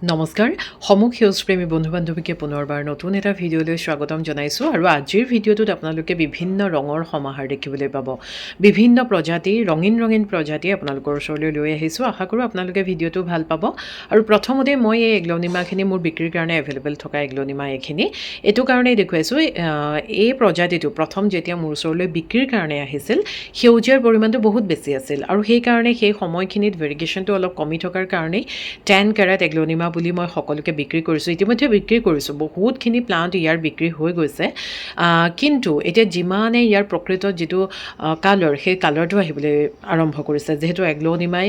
নমস্কাৰ সমুখ সেউজপ্ৰেমী বন্ধু বান্ধৱীকে পুনৰবাৰ নতুন এটা ভিডিঅ'লৈ স্বাগতম জনাইছোঁ আৰু আজিৰ ভিডিঅ'টোত আপোনালোকে বিভিন্ন ৰঙৰ সমাহাৰ দেখিবলৈ পাব বিভিন্ন প্ৰজাতি ৰঙীন প্ৰজাতি আপোনালোকৰ ওচৰলৈ লৈ আহিছোঁ আশা কৰোঁ আপোনালোকে ভিডিঅ'টো ভাল পাব আৰু প্ৰথমতে মই এই এগ্লনিমাখিনি মোৰ বিক্ৰীৰ কাৰণে এভেইলেবল থকা এগ্লনিমা এইখিনি এইটো কাৰণেই দেখুৱাইছোঁ এই প্ৰজাতিটো প্ৰথম যেতিয়া মোৰ ওচৰলৈ বিক্ৰীৰ কাৰণে আহিছিল সেউজীয়াৰ পৰিমাণটো বহুত বেছি আছিল আৰু সেইকাৰণে সেই সময়খিনিত ভেৰিগেশ্যনটো অলপ কমি থকাৰ কাৰণেই 10 কেৰেট এগ্লনিমা বুলি মই সকলোকে বিক্ৰী কৰিছোঁ ইতিমধ্যে বিক্ৰী কৰিছোঁ বহুতখিনি প্লাণ্ট ইয়াৰ বিক্ৰী হৈ গৈছে কিন্তু এতিয়া যিমানে ইয়াৰ প্ৰকৃত যিটো কালাৰ সেই কালাৰটো আহিবলৈ আৰম্ভ কৰিছে যিহেতু এগ্লনিমাই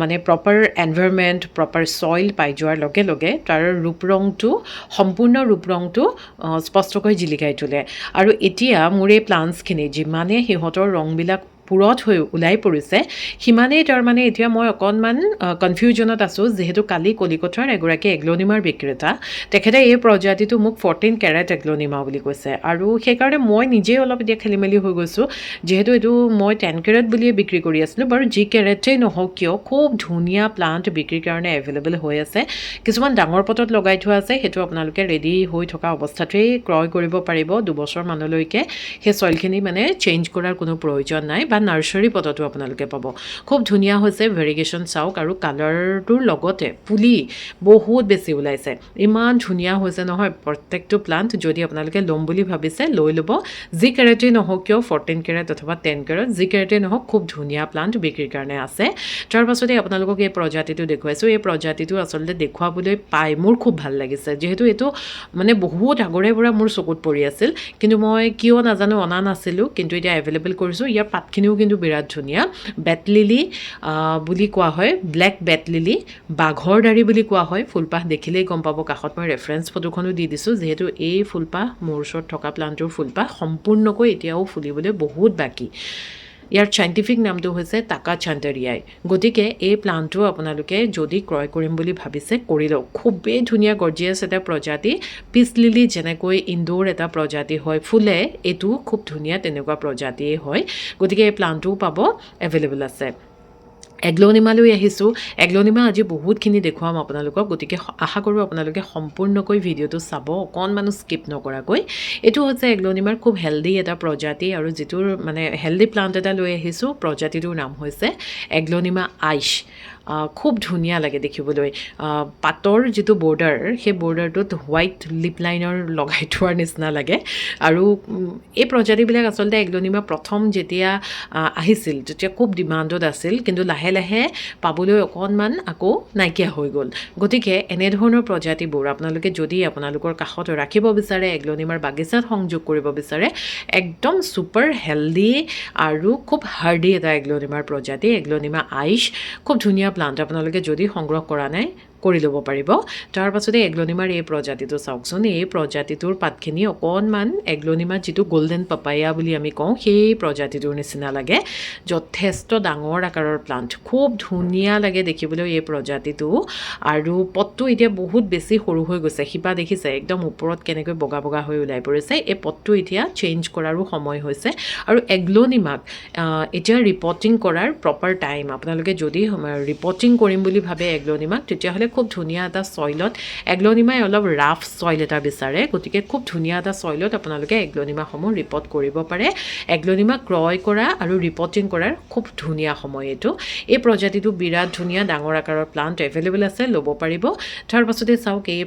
মানে প্ৰপাৰ এনভাইৰনমেণ্ট প্ৰপাৰ ছইল পাই যোৱাৰ লগে লগে তাৰ ৰূপৰংটো সম্পূৰ্ণ ৰূপৰংটো স্পষ্টকৈ জিলিকাই তোলে আৰু এতিয়া মোৰ এই প্লাণ্টছখিনি যিমানে সিহঁতৰ ৰংবিলাক পুৰত হৈ ওলাই পৰিছে সিমানেই তাৰমানে এতিয়া মই অকণমান কনফিউজনত আছোঁ যিহেতু কালি কলিকতাৰ এগৰাকী এগ্লনিমাৰ বিক্ৰেতা তেখেতে এই প্ৰজাতিটো মোক 14 কেৰেট এগ্লনিমা বুলি কৈছে আৰু সেইকাৰণে মই নিজেই অলপ এতিয়া খেলি মেলি হৈ গৈছোঁ যিহেতু এইটো মই 10 কেৰেট বুলিয়ে বিক্ৰী কৰি আছিলোঁ বাৰু যি কেৰেটেই নহওক কিয় খুব ধুনীয়া প্লাণ্ট বিক্ৰীৰ কাৰণে এভেইলেবল হৈ আছে কিছুমান ডাঙৰ পটত লগাই থোৱা আছে সেইটো আপোনালোকে ৰেডি হৈ থকা অৱস্থাতেই ক্ৰয় কৰিব পাৰিব 2 বছৰমানলৈকে সেই চইলখিনি মানে চেঞ্জ কৰাৰ কোনো প্ৰয়োজন নাই বা নাৰ্চাৰী পটতো আপোনালোকে পাব খুব ধুনীয়া হৈছে ভেৰিগেশ্যন চাওক আৰু কালাৰটোৰ লগতে পুলি বহুত বেছি ওলাইছে ইমান ধুনীয়া হৈছে নহয় প্ৰত্যেকটো প্লাণ্ট যদি আপোনালোকে ল'ম বুলি ভাবিছে লৈ ল'ব যি কেৰেটেই নহওক কিয় 14 কেৰেট অথবা 10 কেৰেট যি কেৰেটেই নহওক খুব ধুনীয়া প্লাণ্ট বিক্ৰীৰ কাৰণে আছে তাৰ পাছতে আপোনালোকক এই প্ৰজাতিটো দেখুৱাইছোঁ এই প্ৰজাতিটো আচলতে দেখুৱাবলৈ পাই মোৰ খুব ভাল লাগিছে যিহেতু এইটো মানে বহুত আগৰে পৰা মোৰ চকুত পৰি আছিল কিন্তু মই কিয় নাজানো অনা নাছিলোঁ কিন্তু এতিয়া এভেইলেবল কৰিছোঁ ইয়াৰ পাতখিনিও কিন্তু বিৰাট ধুনীয়া বেট লিলি বুলি কোৱা হয় ব্লেক বেট লিলি বাঘৰ দাড়ি বুলি কোৱা হয় ফুলপাহ দেখিলেই গম পাব কাষত মই ৰেফাৰেঞ্চ ফটোখনো দি দিছোঁ যিহেতু এই ফুলপাহ মোৰ ওচৰত থকা প্লাণ্টৰ ফুলপাহ সম্পূৰ্ণকৈ এতিয়াও ফুলিবলৈ বহুত বাকী ইয়াৰ চাইণ্টিফিক নামটো হৈছে টাকা চাণ্ডাৰিয়াই গতিকে এই প্লাণ্টটো আপোনালোকে যদি ক্ৰয় কৰিম বুলি ভাবিছে কৰি লওক খুবেই ধুনীয়া গৰ্জিয়াছ এটা প্ৰজাতি পিচ লিলি যেনেকৈ ইনডোৰ এটা প্ৰজাতি হয় ফুলে এইটো খুব ধুনীয়া তেনেকুৱা প্ৰজাতিয়েই হয় গতিকে এই প্লাণ্টটোও পাব এভেইলেবল আছে এগ্লনিমালৈ আহিছোঁ এগ্লনিমা আজি বহুতখিনি দেখুৱাম আপোনালোকক গতিকে আশা কৰোঁ আপোনালোকে সম্পূৰ্ণকৈ ভিডিঅ'টো চাব অকণমানো স্কিপ নকৰাকৈ এইটো হৈছে এগ্লনিমাৰ খুব হেল্ডি এটা প্ৰজাতি আৰু যিটোৰ মানে হেল্ডি প্লাণ্ট এটা লৈ আহিছোঁ প্ৰজাতিটোৰ নাম হৈছে এগ্লনিমা আইচ খুব ধুনীয়া লাগে দেখিবলৈ পাতৰ যিটো বৰ্ডাৰ সেই বৰ্ডাৰটোত হোৱাইট লিপ লাইনৰ লগাই থোৱাৰ নিচিনা লাগে আৰু এই প্ৰজাতিবিলাক আচলতে এগ্লনিমা প্ৰথম যেতিয়া আহিছিল তেতিয়া খুব ডিমাণ্ডত আছিল কিন্তু লাহে লাহে পাবলৈ অকণমান আকৌ নাইকিয়া হৈ গ'ল গতিকে এনেধৰণৰ প্ৰজাতিবোৰ আপোনালোকে যদি আপোনালোকৰ কাষত ৰাখিব বিচাৰে এগ্লনিমাৰ বাগিচাত সংযোগ কৰিব বিচাৰে একদম ছুপাৰ হেল্ডি আৰু খুব হাৰ্ডি এটা এগ্লনিমাৰ প্ৰজাতি এগ্লনিমা আইচ খুব ধুনীয়া প্লাণ্ট আপোনালোকে যদি সংগ্ৰহ কৰা নাই কৰি ল'ব পাৰিব তাৰ পাছতে এগ্লনিমাৰ এই প্ৰজাতিটো চাওকচোন এই প্ৰজাতিটোৰ পাতখিনি অকণমান এগ্লনিমাৰ যিটো গল্ডেন পাপায়া বুলি আমি কওঁ সেই প্ৰজাতিটোৰ নিচিনা লাগে যথেষ্ট ডাঙৰ আকাৰৰ প্লাণ্ট খুব ধুনীয়া লাগে দেখিবলৈ এই প্ৰজাতিটো আৰু পটটো এতিয়া বহুত বেছি সৰু হৈ গৈছে শিপা দেখিছে একদম ওপৰত কেনেকৈ বগা বগা হৈ ওলাই পৰিছে এই পটটো এতিয়া চেঞ্জ কৰাৰো সময় হৈছে আৰু এগ্লনিমাক এতিয়া ৰিপৰ্টিং কৰাৰ প্ৰপাৰ টাইম আপোনালোকে যদি ৰিপৰ্টিং কৰিম বুলি ভাবে এগ্লনিমাক তেতিয়াহ'লে খুব ধুনীয়া এটা ছইলত এগ্লনিমাই অলপ ৰাফ ছইল এটা বিচাৰে গতিকে খুব ধুনীয়া এটা ছইলত আপোনালোকে এগ্লনিমাসমূহ ৰিপৰ্ট কৰিব পাৰে এগ্লনিমা ক্ৰয় কৰা আৰু ৰিপৰ্টিং কৰাৰ খুব ধুনীয়া সময় এইটো এই প্ৰজাতিটো বিৰাট ধুনীয়া ডাঙৰ আকাৰৰ প্লাণ্ট এভেইলেবল আছে ল'ব পাৰিব তাৰ পাছতে চাওক এই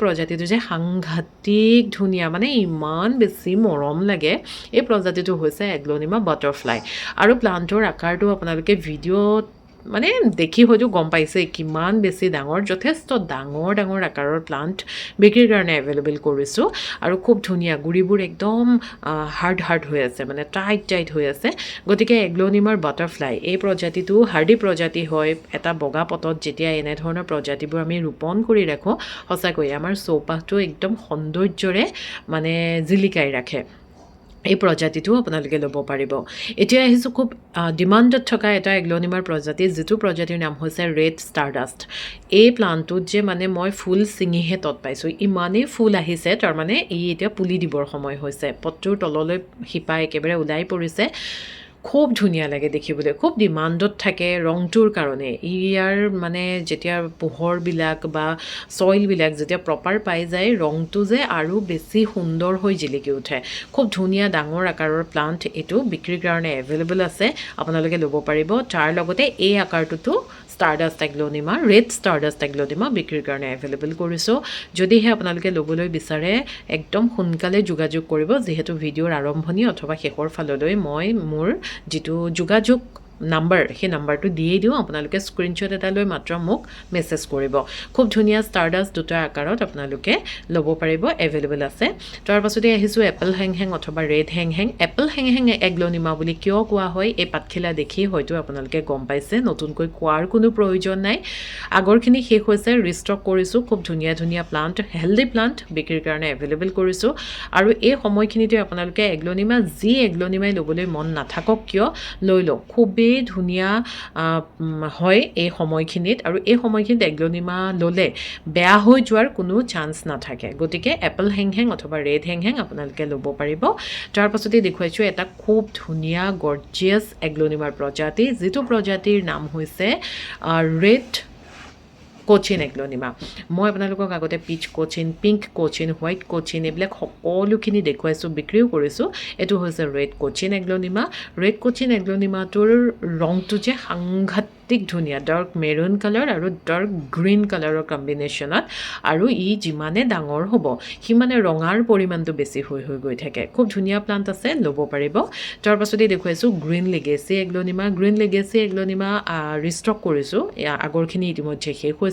প্ৰজাতিটো যে সাংঘাতিক ধুনীয়া মানে ইমান বেছি মৰম লাগে এই প্ৰজাতিটো হৈছে এগ্লনিমা বাটাৰফ্লাই আৰু প্লাণ্টৰ আকাৰটো আপোনালোকে ভিডিঅ'ত মানে দেখি হয়তো গম পাইছে কিমান বেছি ডাঙৰ যথেষ্ট ডাঙৰ আকাৰৰ প্লাণ্ট বিক্ৰীৰ কাৰণে এভেইলেবল কৰিছোঁ আৰু খুব ধুনীয়া গুৰিবোৰ একদম হাৰ্ড হৈ আছে মানে টাইট হৈ আছে গতিকে এগ্লনিমাৰ বাটাৰফ্লাই এই প্ৰজাতিটো হাৰ্ডি প্ৰজাতি হয় এটা বগা পটত যেতিয়া এনেধৰণৰ প্ৰজাতিবোৰ আমি ৰোপণ কৰি ৰাখোঁ সঁচাকৈ আমাৰ চৌপাশটো একদম সৌন্দৰ্যৰে মানে জিলিকাই ৰাখে এই প্ৰজাতিটো আপোনালোকে ল'ব পাৰিব এতিয়া আহিছোঁ খুব ডিমাণ্ডত থকা এটা এগ্লনিমাৰ প্ৰজাতি যিটো প্ৰজাতিৰ নাম হৈছে ৰেড ষ্টাৰডাষ্ট এই প্লাণ্টটোত যে মানে মই ফুল ছিঙিহে তত পাইছোঁ ইমানেই ফুল আহিছে তাৰমানে ই এতিয়া পুলি দিবৰ সময় হৈছে পটটোৰ তললৈ শিপা একেবাৰে ওলাই পৰিছে খুব ধুনীয়া লাগে দেখিবলৈ, খুব ডিমাণ্ডত থাকে ৰংটোৰ কাৰণে। ইয়াৰ মানে যেতিয়া পোহৰবিলাক বা ছইলবিলাক যেতিয়া প্ৰপাৰ পাই যায়, ৰংটো যে আৰু বেছি সুন্দৰ হৈ জিলিকি উঠে। খুব ধুনীয়া ডাঙৰ আকাৰৰ প্লাণ্ট এইটো বিক্ৰীৰ কাৰণে এভেইলেবল আছে, আপোনালোকে ল'ব পাৰিব। তাৰ লগতে এই আকাৰটোতো Stardust Aglaonema, red Stardust Aglaonema বিক্ৰীৰ কাৰণে এভেইলেবল কৰিছোঁ। যদিহে আপোনালোকে ল'বলৈ বিচাৰে একদম সোনকালে যোগাযোগ কৰিব, যিহেতু ভিডিঅ'ৰ আৰম্ভণি অথবা শেষৰ ফাললৈ মই মোৰ যিটো যোগাযোগ নাম্বাৰ, সেই নাম্বাৰটো দিয়েই দিওঁ। আপোনালোকে স্ক্ৰীনশ্বট এটা লৈ মাত্ৰ মোক মেছেজ কৰিব। খুব ধুনীয়া ষ্টাৰডাষ্ট দুটা আকাৰত আপোনালোকে ল'ব পাৰিব, এভেইলেবল আছে। তাৰ পাছতে আহিছোঁ এপল হেং অথবা ৰেড হেং। এপল হেং এগ্ল'নিমা বুলি কিয় কোৱা হয়, এই পাতখিলা দেখি হয়তো আপোনালোকে গম পাইছে, নতুনকৈ কোৱাৰ কোনো প্ৰয়োজন নাই। আগৰখিনি শেষ হৈছে, ৰিষ্টক কৰিছোঁ। খুব ধুনীয়া ধুনীয়া প্লাণ্ট, হেল্ডি প্লাণ্ট বিক্ৰীৰ কাৰণে এভেইলেবল কৰিছোঁ। আৰু এই সময়খিনিতে আপোনালোকে এগ্ল'নিমা, যি এগ্ল'নিমাই ল'বলৈ মন নাথাকক কিয়, লৈ লওক। খুবেই ধুনীয়া হয় এই সময়খিনিত, আৰু এই সময়খিনিত এগ্ল'নিমা ল'লে বেয়া হৈ যোৱাৰ কোনো চান্স নাথাকে। গতিকে এপল হেং অথবা ৰেড হেং আপোনালোকে ল'ব পাৰিব। তাৰ পাছতে দেখুৱাইছোঁ এটা খুব ধুনীয়া গৰ্জিয়াছ এগ্ল'নিমাৰ প্ৰজাতি, যিটো প্ৰজাতিৰ নাম হৈছে ৰেড কোচিন এগ্ল'নিমা। মই আপোনালোকক আগতে peach Cochin, pink Cochin, white Cochin এইবিলাক সকলোখিনি দেখুৱাইছোঁ, বিক্ৰীও কৰিছোঁ। এইটো হৈছে red Cochin Aglaonema. Red Cochin এগ্ল'নিমাটোৰ ৰংটো যে সাংঘাতিক ধুনীয়া, ডাৰ্ক মেৰুন কালাৰ আৰু ডাৰ্ক গ্ৰীণ কালাৰৰ কম্বিনেশ্যনত। আৰু ই যিমানে ডাঙৰ হ'ব সিমানে ৰঙাৰ পৰিমাণটো বেছি হৈ গৈ থাকে। খুব ধুনীয়া প্লাণ্ট আছে, ল'ব পাৰিব। তাৰ পাছতেই দেখুৱাইছোঁ green legacy Aglaonema. Green legacy Aglaonema ৰিষ্টক কৰিছোঁ, আগৰখিনি ইতিমধ্যে শেষ হৈছে।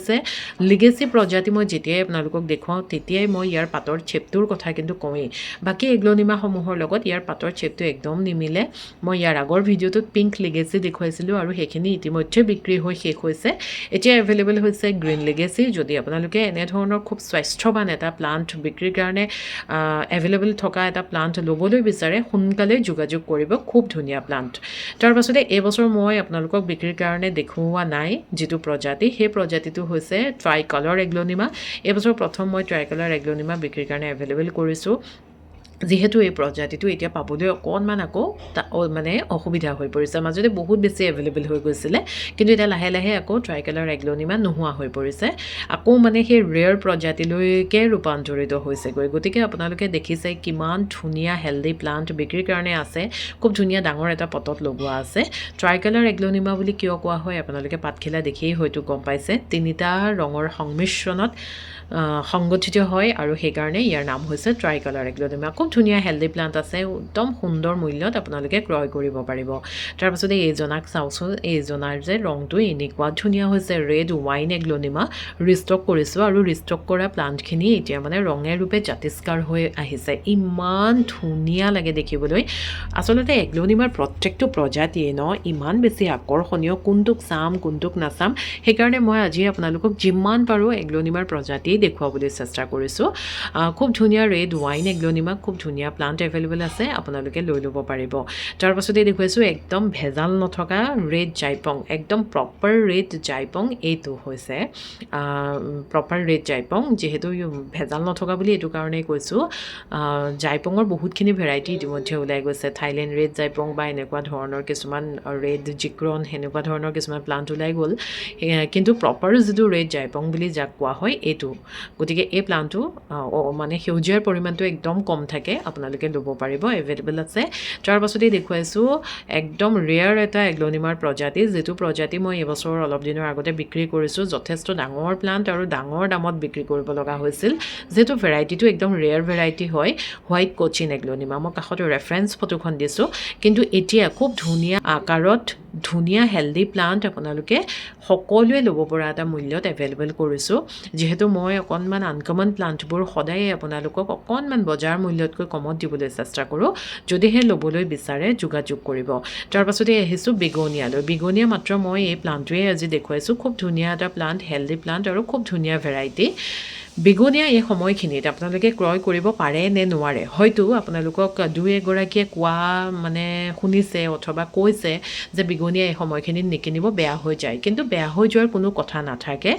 লিগেচি প্ৰজাতি মই যেতিয়াই আপোনালোকক দেখুৱাওঁ তেতিয়াই মই ইয়াৰ পাতৰ চেপটোৰ কথা কিন্তু কওঁৱেই। বাকী এগ্ল'নিমাসমূহৰ লগত ইয়াৰ পাতৰ চেপটো একদম নিমিলে। মই ইয়াৰ আগৰ ভিডিঅ'টোত পিংক লিগেচি দেখুৱাইছিলোঁ আৰু সেইখিনি ইতিমধ্যে বিক্ৰী হৈ শেষ হৈছে। এতিয়া এভেইলেবল হৈছে গ্ৰীণ লিগেচি। যদি আপোনালোকে এনেধৰণৰ খুব স্বাস্থ্যৱান এটা প্লাণ্ট বিক্ৰীৰ কাৰণে এভেইলেবল থকা এটা প্লাণ্ট ল'বলৈ বিচাৰে, সোনকালে যোগাযোগ কৰিব। খুব ধুনীয়া প্লাণ্ট। তাৰ পাছতে এইবছৰ মই আপোনালোকক বিক্ৰীৰ কাৰণে দেখুওৱা নাই যিটো প্ৰজাতি, সেই প্ৰজাতিটো হৈছে ট্ৰাই কালাৰ এগ্ল'নিমা। এইবছৰ প্ৰথম মই ট্ৰাই কালাৰ এগ্ল'নিমা বিক্ৰীৰ কাৰণে এভেইলেবল কৰিছোঁ। যিহেতু এই প্ৰজাতিটো এতিয়া পাবলৈ অকণমান আকৌ মানে অসুবিধা হৈ পৰিছে। মাজতে বহুত বেছি এভেইলেবল হৈ গৈছিলে, কিন্তু এতিয়া লাহে লাহে আকৌ ট্ৰাই কালাৰ এগ্ল'নিমা নোহোৱা হৈ পৰিছে। আকৌ মানে সেই ৰেয়াৰ প্ৰজাতিলৈকে ৰূপান্তৰিত হৈছেগৈ। গতিকে আপোনালোকে দেখিছে কিমান ধুনীয়া হেল্ডি প্লাণ্ট বিক্ৰীৰ কাৰণে আছে। খুব ধুনীয়া ডাঙৰ এটা পটত লগোৱা আছে। ট্ৰাই কালাৰ এগ্ল'নিমা বুলি কিয় কোৱা হয়, আপোনালোকে পাতখিলা দেখিয়েই হয়তো গম পাইছে। তিনিটা ৰঙৰ সংমিশ্ৰণত সংগঠিত হয় আৰু সেইকাৰণে ইয়াৰ নাম হৈছে ট্ৰাই কালাৰ এগ্ল'নিমা। খুব ধুনীয়া হেল্ডি প্লাণ্ট আছে, একদম সুন্দৰ মূল্যত আপোনালোকে ক্ৰয় কৰিব পাৰিব। তাৰপাছতে এইজনাক চাওঁচোন, এইজনাৰ যে ৰংটো এনেকুৱা ধুনীয়া হৈছে, ৰেড ৱাইন এগ্ল'নিমা। ৰিষ্টক কৰিছোঁ আৰু ৰিষ্টক কৰা প্লাণ্টখিনি এতিয়া মানে ৰঙে ৰূপে জাতিষ্কাৰ হৈ আহিছে। ইমান ধুনীয়া লাগে দেখিবলৈ। আচলতে এগ্ল'নিমাৰ প্ৰত্যেকটো প্ৰজাতিয়ে ইমান বেছি আকৰ্ষণীয়, কোনটোক চাম কোনটোক নাচাম। সেইকাৰণে মই আজি আপোনালোকক যিমান পাৰোঁ এগ্ল'নিমাৰ প্ৰজাতি দেখুৱাবলৈ চেষ্টা কৰিছোঁ। খুব ধুনীয়া ৰেড ৱাইন এগ্ল'নিমা, খুব ধুনীয়া প্লাণ্ট এভেইলেবল আছে, আপোনালোকে লৈ ল'ব পাৰিব। তাৰপাছতে দেখুৱাইছোঁ একদম ভেজাল নথকা ৰেড জাইপং, একদম প্ৰপাৰ ৰেড জাইপং। এইটো হৈছে প্ৰপাৰ ৰেড জাইপং। যিহেতু ভেজাল নথকা বুলি এইটো কাৰণেই কৈছোঁ, জাইপঙৰ বহুতখিনি ভেৰাইটি ইতিমধ্যে ওলাই গৈছে। থাইলেণ্ড ৰেড জাইপং বা এনেকুৱা ধৰণৰ কিছুমান ৰেড জিক্ৰন, সেনেকুৱা ধৰণৰ কিছুমান প্লাণ্ট ওলাই গ'ল। কিন্তু প্ৰপাৰ যিটো ৰেড জাইপং বুলি যাক কোৱা হয় এইটো। গতিকে এই প্লাণ্টটো মানে সেউজীয়াৰ পৰিমাণটো একদম কম থাকে, আপোনালোকে ল'ব পাৰিব, এভেইলেবল আছে। তাৰ পাছতেই দেখুৱাইছোঁ একদম ৰেয়াৰ এটা এগ্ল'নিমাৰ প্ৰজাতি, যিটো প্ৰজাতি মই এইবছৰ অলপ দিনৰ আগতে বিক্ৰী কৰিছোঁ। যথেষ্ট ডাঙৰ প্লাণ্ট আৰু ডাঙৰ দামত বিক্ৰী কৰিব লগা হৈছিল, যিহেতু ভেৰাইটিটো একদম ৰেয়াৰ ভেৰাইটি হয়, হোৱাইট কোচিন এগ্ল'নিমা। মই কাষতে ৰেফাৰেঞ্চ ফটোখন দিছোঁ। কিন্তু এতিয়া খুব ধুনীয়া আকাৰত ধুনীয়া হেল্ডি প্লাণ্ট আপোনালোকে সকলোৱে ল'ব পৰা এটা মূল্যত এভেইলেবল কৰিছোঁ। যিহেতু মই অকণমান আনকমন প্লাণ্টবোৰ সদায়ে আপোনালোকক অকণমান বজাৰ মূল্যতকৈ কমত দিবলৈ চেষ্টা কৰোঁ। যদিহে ল'বলৈ বিচাৰে যোগাযোগ কৰিব। তাৰ পাছতে আহিছোঁ বিগনিয়ালৈ। বিগনিয়া মাত্ৰ মই এই প্লাণ্টটোৱে আজি দেখুৱাইছোঁ। খুব ধুনীয়া এটা প্লাণ্ট, হেল্ডি প্লাণ্ট আৰু খুব ধুনীয়া ভেৰাইটি। বেগুনীয়া এই সময়খিনিত আপোনালোকে ক্ৰয় কৰিব পাৰে নে নোৱাৰে, হয়তো আপোনালোকক দুই এগৰাকীয়ে কোৱা মানে শুনিছে অথবা কৈছে যে বেগুনীয়া এই সময়খিনিত নিকিনিব, বেয়া হৈ যায়। কিন্তু বেয়া হৈ যোৱাৰ কোনো কথা নাথাকে।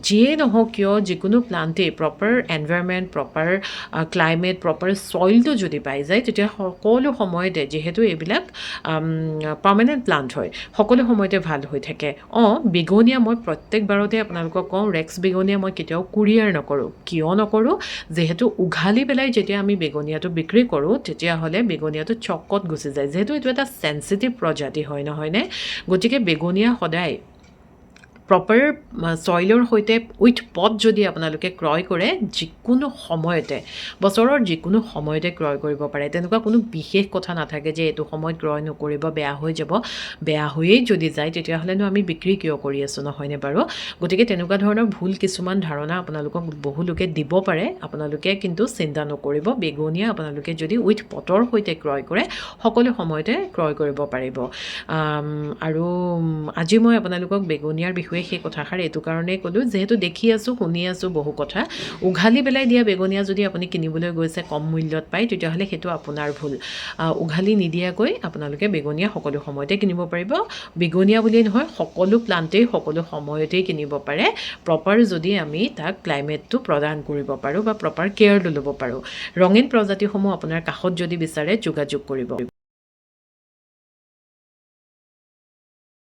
যিয়ে নহওক কিয় যিকোনো প্লাণ্টেই proper environment, proper climate, proper ছইলটো যদি পাই যায় তেতিয়া সকলো সময়তে, যিহেতু এইবিলাক পাৰ্মানেণ্ট প্লাণ্ট হয়, সকলো সময়তে ভাল হৈ থাকে। বেগুনীয়া মই প্ৰত্যেকবাৰতে আপোনালোকক কওঁ, ৰেক্স বেগুনীয়া মই কেতিয়াও কুৰিয়াৰ নকৰোঁ। কিয় নকৰোঁ? যিহেতু উঘালি পেলাই যেতিয়া আমি বেগুনীয়াটো বিক্ৰী কৰোঁ তেতিয়াহ'লে বেগুনীয়াটো চকত গুচি যায়, যিহেতু এইটো এটা চেঞ্চিটিভ প্ৰজাতি হয়, নহয়নে? গতিকে বেগুনীয়া সদায় প্ৰপাৰ ছইলৰ সৈতে উইথ পট যদি আপোনালোকে ক্ৰয় কৰে, যিকোনো সময়তে, বছৰৰ যিকোনো সময়তে ক্ৰয় কৰিব পাৰে। তেনেকুৱা কোনো বিশেষ কথা নাথাকে যে এইটো সময়ত ক্ৰয় নকৰিব, বেয়া হৈ যাব। বেয়া হৈয়েই যদি যায় তেতিয়াহ'লেনো আমি বিক্ৰী কিয় কৰি আছোঁ, নহয়নে বাৰু? গতিকে তেনেকুৱা ধৰণৰ ভুল কিছুমান ধাৰণা আপোনালোকক বহুলোকে দিব পাৰে। আপোনালোকে কিন্তু চিন্তা নকৰিব, বেগুনীয়া আপোনালোকে যদি উইথ পটৰ সৈতে ক্ৰয় কৰে সকলো সময়তে ক্ৰয় কৰিব পাৰিব। আৰু আজি মই আপোনালোকক বেগুনীয়াৰ বিষয়ে সেই কথাষাৰ এইটো কাৰণেই ক'লোঁ, যিহেতু দেখি আছোঁ, শুনি আছোঁ বহু কথা। উঘালি পেলাই দিয়া বেগুনীয়া যদি আপুনি কিনিবলৈ গৈছে কম মূল্যত পায়, তেতিয়াহ'লে সেইটো আপোনাৰ ভুল। উঘালি নিদিয়াকৈ আপোনালোকে বেগুনীয়া সকলো সময়তে কিনিব পাৰিব। বেগুনীয়া বুলিয়েই নহয়, সকলো প্লাণ্টেই সকলো সময়তেই কিনিব পাৰে, প্ৰপাৰ যদি আমি তাক ক্লাইমেটটো প্ৰদান কৰিব পাৰোঁ বা প্ৰপাৰ কেয়াৰটো ল'ব পাৰোঁ। ৰঙীন প্ৰজাতিসমূহ আপোনাৰ কাষত যদি বিচাৰে যোগাযোগ কৰিব।